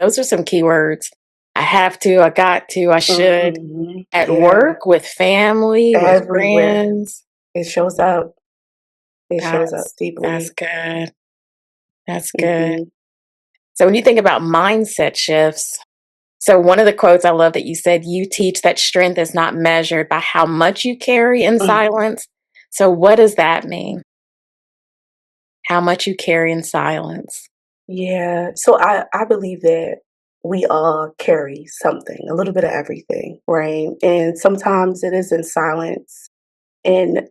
Those are some key words. I have to, I got to, I should. At Yeah, work, with family, with everywhere. friends. It shows up. It shows up That's deeply. good. That's good. Hmm. So when you think about mindset shifts, so one of the quotes I love that you said, you teach that strength is not measured by how much you carry in silence. So what does that mean? How much you carry in silence? Yeah. So I believe that we all carry something, a little bit of everything, right? And sometimes it is in silence. And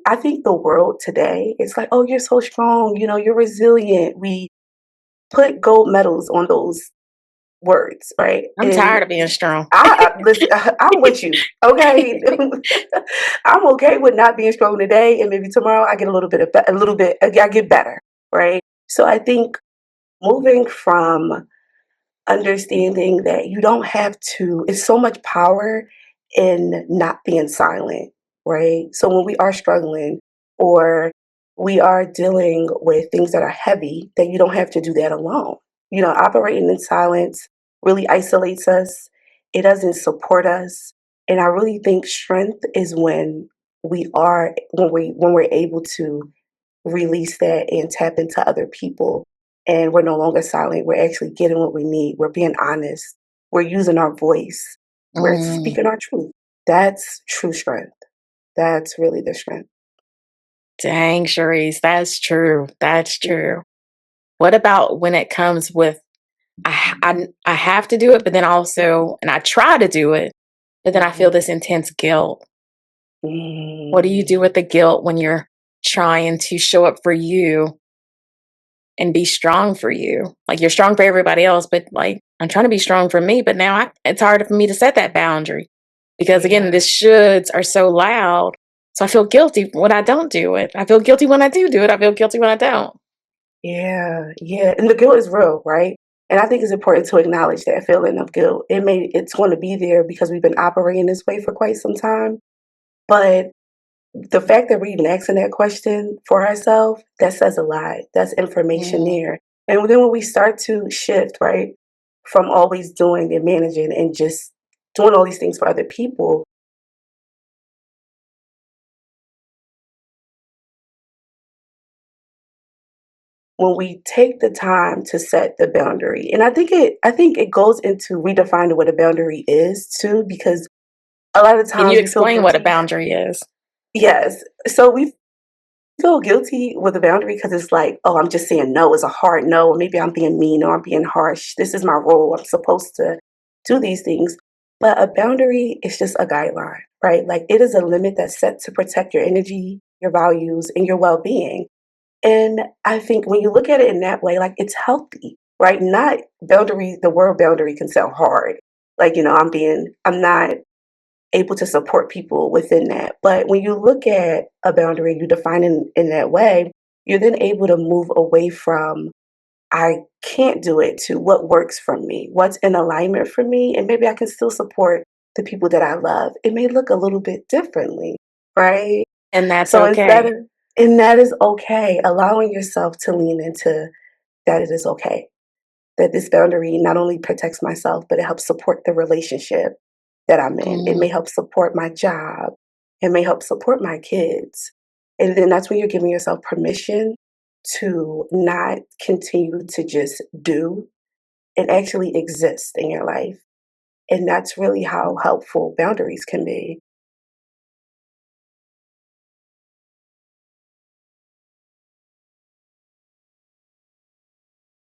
I think the world today, it's like, oh, you're so strong, you're resilient. We put gold medals on those words, right? I'm And tired of being strong. listen, I'm with you, okay? I'm okay with not being strong today, and maybe tomorrow I get a little bit, I get better, right? So I think moving from understanding that you don't have to, it's so much power in not being silent, right? So when we are struggling or we are dealing with things that are heavy, that you don't have to do that alone. Operating in silence really isolates us. It doesn't support us. And I really think strength is when we're able to release that and tap into other people. And we're no longer silent. We're actually getting what we need. We're being honest. We're using our voice. We're Mm, speaking our truth. That's true strength. That's really the strength. dang, Cherise, that's true. That's Mm. true. What about when it comes with I have to do it, but then also, and I try to do it, but then I feel Mhm. this intense guilt. What do you do Mm. with the guilt when you're trying to show up for you and be strong for you? Like you're strong for everybody else, but like I'm trying to be strong for me, but now it's harder for me to set that boundary because again, the Yeah. shoulds are so loud. So I feel guilty when I don't do it. I feel guilty when I do it. I feel guilty when I don't. Yeah. Yeah. And the guilt is real, right? And I think it's important to acknowledge that feeling of guilt. It's going to be there because we've been operating this way for quite some time. But the fact that we're even asking that question for ourselves, that says a lot. That's information Mm. there. And then when we start to shift, right, from always doing and managing and just doing all these things for other people, when we take the time to set the boundary, and I think it goes into redefining what a boundary is too, because a lot of Can you times we feel explain what a guilty. boundary is? Yes. So we feel guilty with a boundary because it's like, oh, I'm just saying no. It's a hard no, or maybe I'm being mean or I'm being harsh. This is my role. I'm supposed to do these things. But a boundary is just a guideline, right? Like it is a limit that's set to protect your energy, your values, and your well being. And I think when you look at it in that way, like it's healthy, right? Not boundary, the word boundary can sound hard. Like, I'm not able to support people within that. But when you look at a boundary, you define it in that way, you're then able to move away from I can't do it to what works for me, what's in alignment for me, and maybe I can still support the people that I love. It may look a little bit differently, right? And that's So okay. and that is okay, allowing yourself to lean into that it is okay, that this boundary not only protects myself, but it helps support the relationship that I'm in. It Mm. may help support my job. It may help support my kids. And then that's when you're giving yourself permission to not continue to just do and actually exist in your life. And that's really how helpful boundaries can be.